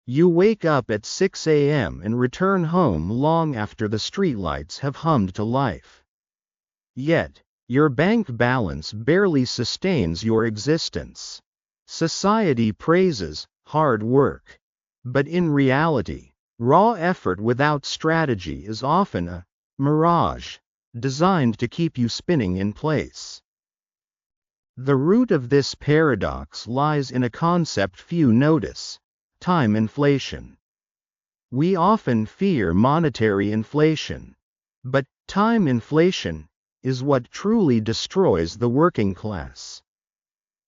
You wake up at 6 a.m. and return home long after the streetlights have hummed to life. Yet, your bank balance barely sustains your existence. Society praises hard work. But in reality, raw effort without strategy is often a mirage, designed to keep you spinning in place. The root of this paradox lies in a concept few notice: time inflation. We often fear monetary inflation, but time inflation is what truly destroys the working class.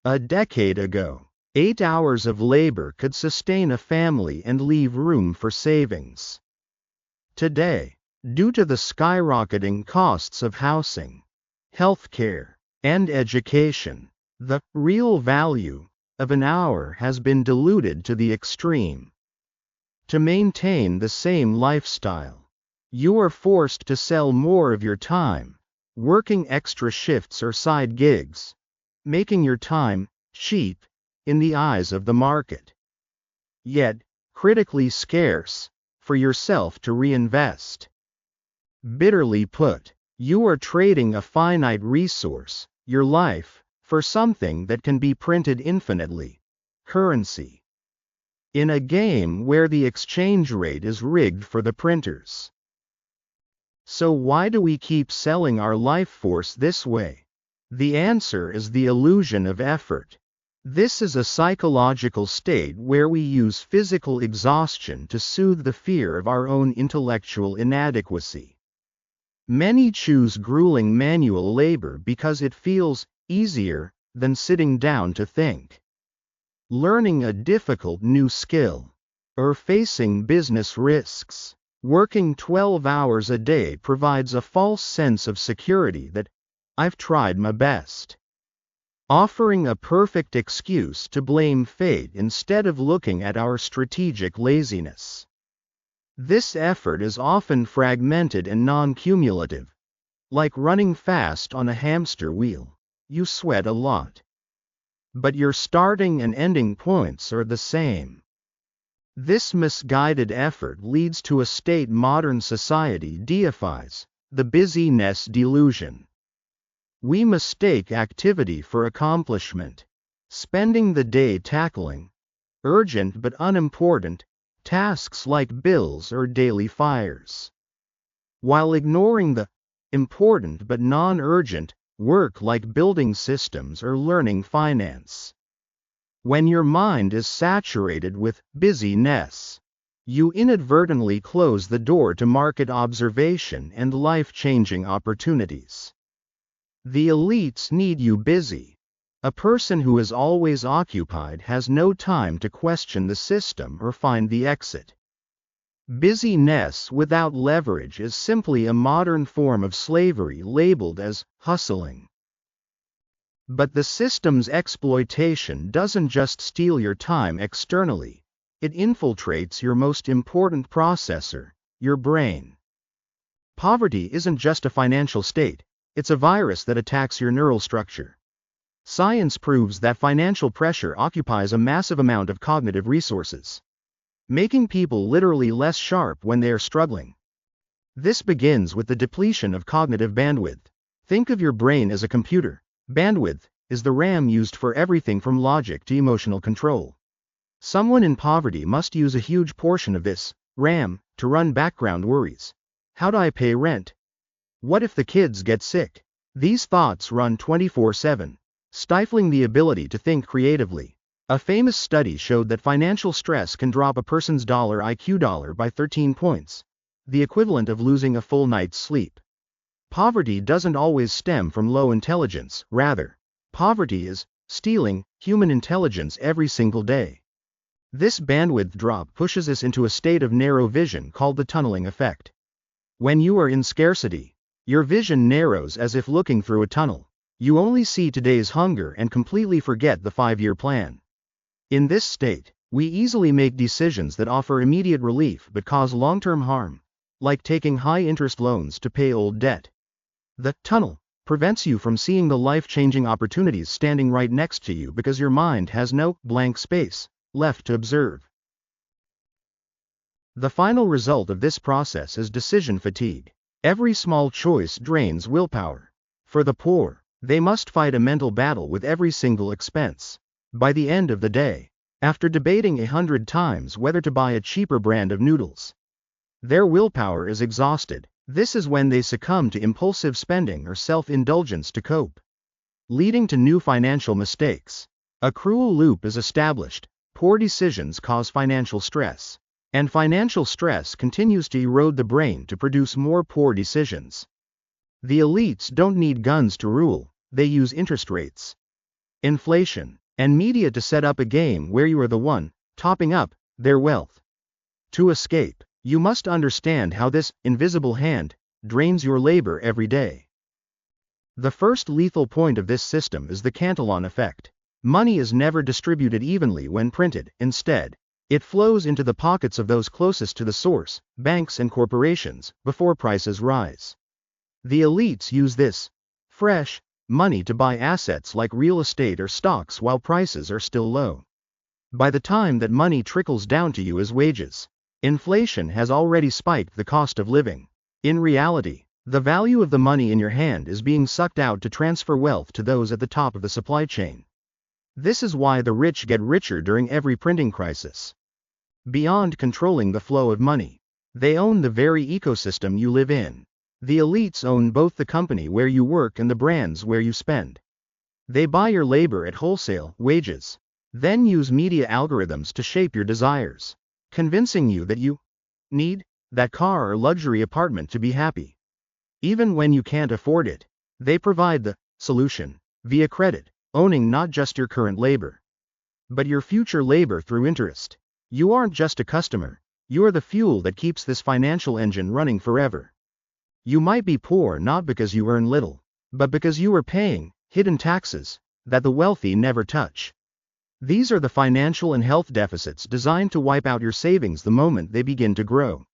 A decade ago, 8 hours of labor could sustain a family and leave room for savings. Today, due to the skyrocketing costs of housing, healthcare, and education, the real value of an hour has been diluted to the extreme. To maintain the same lifestyle, you are forced to sell more of your time, working extra shifts or side gigs, making your time cheap in the eyes of the market, yet critically scarce for yourself to reinvest. Bitterly put, you are trading a finite resource, your life, for something that can be printed infinitely: currency. In a game where the exchange rate is rigged for the printers. So why do we keep selling our life force this way? The answer is the illusion of effort. This is a psychological state where we use physical exhaustion to soothe the fear of our own intellectual inadequacy. Many choose grueling manual labor because it feels easier than sitting down to think. Learning a difficult new skill, or facing business risks. Working 12 hours a day provides a false sense of security that I've tried my best, offering a perfect excuse to blame fate instead of looking at our strategic laziness. This effort is often fragmented and non-cumulative. Like running fast on a hamster wheel, you sweat a lot, but your starting and ending points are the same. This misguided effort leads to a state modern society deifies: the busyness delusion. We mistake activity for accomplishment, spending the day tackling urgent but unimportant tasks like bills or daily fires, while ignoring the important but non-urgent work like building systems or learning finance. When your mind is saturated with busyness, you inadvertently close the door to market observation and life-changing opportunities. The elites need you busy. A person who is always occupied has no time to question the system or find the exit. Busyness without leverage is simply a modern form of slavery labeled as hustling. But the system's exploitation doesn't just steal your time externally, it infiltrates your most important processor, your brain. Poverty isn't just a financial state, it's a virus that attacks your neural structure. Science proves that financial pressure occupies a massive amount of cognitive resources, making people literally less sharp when they are struggling. This begins with the depletion of cognitive bandwidth. Think of your brain as a computer. Bandwidth is the RAM used for everything from logic to emotional control. Someone in poverty must use a huge portion of this RAM to run background worries. How do I pay rent? What if the kids get sick? These thoughts run 24/7, stifling the ability to think creatively. A famous study showed that financial stress can drop a person's IQ by 13 points, the equivalent of losing a full night's sleep. Poverty doesn't always stem from low intelligence, rather, poverty is stealing human intelligence every single day. This bandwidth drop pushes us into a state of narrow vision called the tunneling effect. When you are in scarcity, your vision narrows as if looking through a tunnel. You only see today's hunger and completely forget the 5-year plan. In this state, we easily make decisions that offer immediate relief but cause long-term harm, like taking high-interest loans to pay old debt. The tunnel prevents you from seeing the life-changing opportunities standing right next to you because your mind has no blank space left to observe. The final result of this process is decision fatigue. Every small choice drains willpower. For the poor, they must fight a mental battle with every single expense. By the end of the day, after debating 100 times whether to buy a cheaper brand of noodles, their willpower is exhausted. This is when they succumb to impulsive spending or self-indulgence to cope, leading to new financial mistakes. A cruel loop is established. Poor decisions cause financial stress, and financial stress continues to erode the brain to produce more poor decisions. The elites don't need guns to rule, they use interest rates, inflation, and media to set up a game where you are the one topping up their wealth. To escape, you must understand how this invisible hand drains your labor every day. The first lethal point of this system is the Cantillon Effect. Money is never distributed evenly when printed. Instead, it flows into the pockets of those closest to the source, banks and corporations, before prices rise. The elites use this fresh money to buy assets like real estate or stocks while prices are still low. By the time that money trickles down to you as wages, inflation has already spiked the cost of living. In reality, the value of the money in your hand is being sucked out to transfer wealth to those at the top of the supply chain. This is why the rich get richer during every printing crisis. Beyond controlling the flow of money, they own the very ecosystem you live in. The elites own both the company where you work and the brands where you spend. They buy your labor at wholesale wages, then use media algorithms to shape your desires, convincing you that you need that car or luxury apartment to be happy. Even when you can't afford it, they provide the solution via credit, owning not just your current labor, but your future labor through interest. You aren't just a customer, you are the fuel that keeps this financial engine running forever. You might be poor not because you earn little, but because you are paying hidden taxes that the wealthy never touch. These are the financial and health deficits designed to wipe out your savings the moment they begin to grow.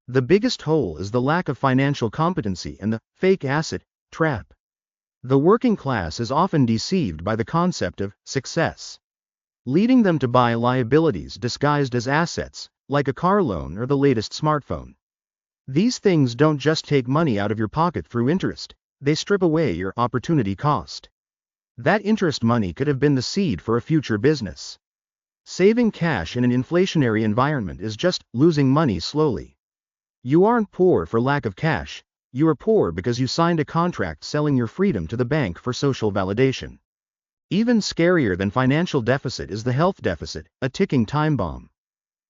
The biggest hole is the lack of financial competency and the fake asset trap. The working class is often deceived by the concept of success, leading them to buy liabilities disguised as assets, like a car loan or the latest smartphone. These things don't just take money out of your pocket through interest, they strip away your opportunity cost. That interest money could have been the seed for a future business. Saving cash in an inflationary environment is just losing money slowly. You aren't poor for lack of cash, you are poor because you signed a contract selling your freedom to the bank for social validation. Even scarier than financial deficit is the health deficit, a ticking time bomb.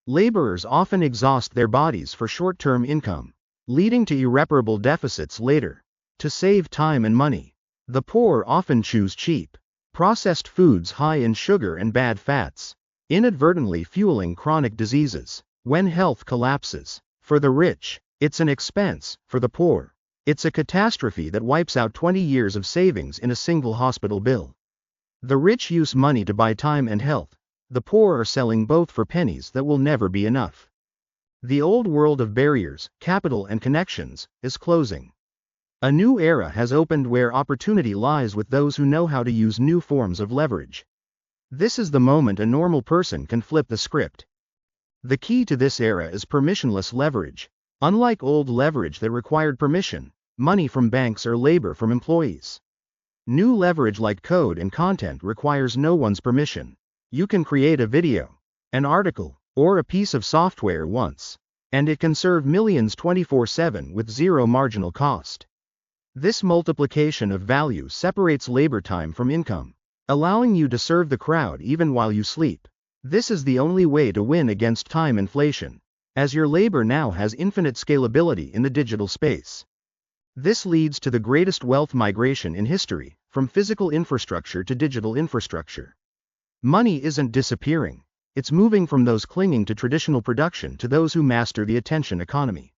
Laborers often exhaust their bodies for short-term income, leading to irreparable deficits later. To save time and money, the poor often choose cheap, processed foods high in sugar and bad fats, inadvertently fueling chronic diseases. When health collapses, for the rich, it's an expense. For the poor, it's a catastrophe that wipes out 20 years of savings in a single hospital bill. The rich use money to buy time and health. The poor are selling both for pennies that will never be enough. The old world of barriers, capital and connections, is closing. A new era has opened where opportunity lies with those who know how to use new forms of leverage. This is the moment a normal person can flip the script. The key to this era is permissionless leverage. Unlike old leverage that required permission, money from banks or labor from employees, new leverage like code and content requires no one's permission. You can create a video, an article, or a piece of software once, and it can serve millions 24/7 with zero marginal cost. This multiplication of value separates labor time from income, allowing you to serve the crowd even while you sleep. This is the only way to win against time inflation, as your labor now has infinite scalability in the digital space. This leads to the greatest wealth migration in history, from physical infrastructure to digital infrastructure. Money isn't disappearing, it's moving from those clinging to traditional production to those who master the attention economy.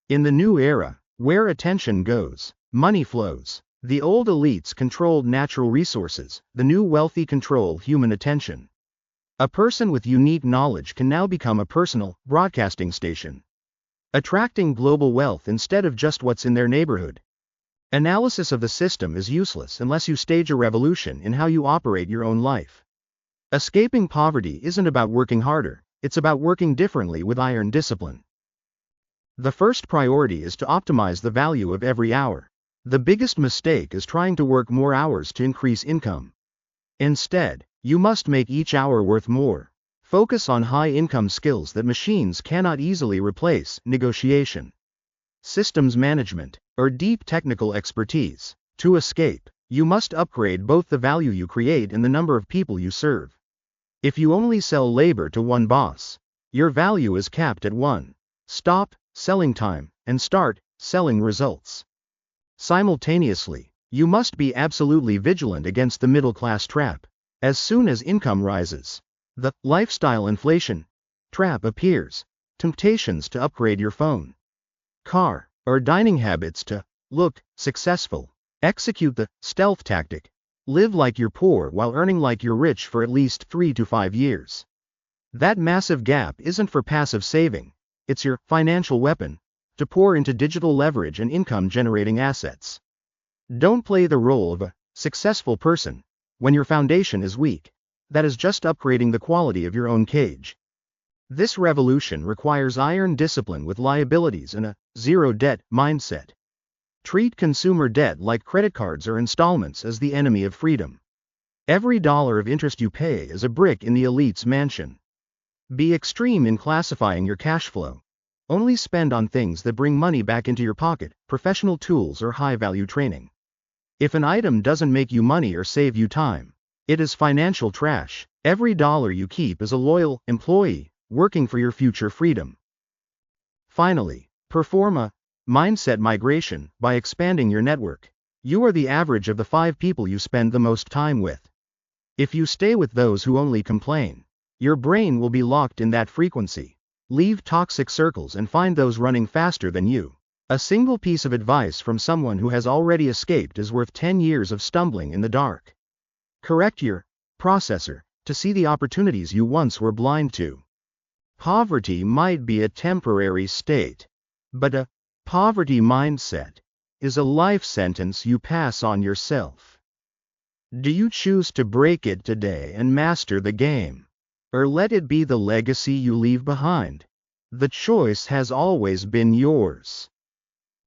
In the new era, where attention goes, money flows. The old elites controlled natural resources, the new wealthy control human attention. A person with unique knowledge can now become a personal broadcasting station, attracting global wealth instead of just what's in their neighborhood. Analysis of the system is useless unless you stage a revolution in how you operate your own life. Escaping poverty isn't about working harder, It's about working differently with iron discipline. The first priority is to optimize the value of every hour. The biggest mistake is trying to work more hours to increase income. Instead, you must make each hour worth more. Focus on high-income skills that machines cannot easily replace: negotiation, systems management, or deep technical expertise. To escape, you must upgrade both the value you create and the number of people you serve. If you only sell labor to one boss, your value is capped at one. Stop selling time and start selling results. Simultaneously, you must be absolutely vigilant against the middle-class trap. As soon as income rises, the lifestyle inflation trap appears. Temptations to upgrade your phone, car, or dining habits to look successful. Execute the stealth tactic. Live like you're poor while earning like you're rich for at least 3 to 5 years. That massive gap isn't for passive saving. It's your financial weapon to pour into digital leverage and income-generating assets. Don't play the role of a successful person when your foundation is weak. That is just upgrading the quality of your own cage. This revolution requires iron discipline with liabilities and a zero-debt mindset. Treat consumer debt like credit cards or installments as the enemy of freedom. Every dollar of interest you pay is a brick in the elite's mansion. Be extreme in classifying your cash flow. Only spend on things that bring money back into your pocket: professional tools or high-value training. If an item doesn't make you money or save you time, it is financial trash. Every dollar you keep is a loyal employee working for your future freedom. Finally, perform a mindset migration by expanding your network. You are the average of the 5 people you spend the most time with. If you stay with those who only complain, your brain will be locked in that frequency. Leave toxic circles and find those running faster than you. A single piece of advice from someone who has already escaped is worth 10 years of stumbling in the dark. Correct your processor to see the opportunities you once were blind to. Poverty might be a temporary state, but a poverty mindset is a life sentence you pass on yourself. Do you choose to break it today and master the game, or let it be the legacy you leave behind? The choice has always been yours.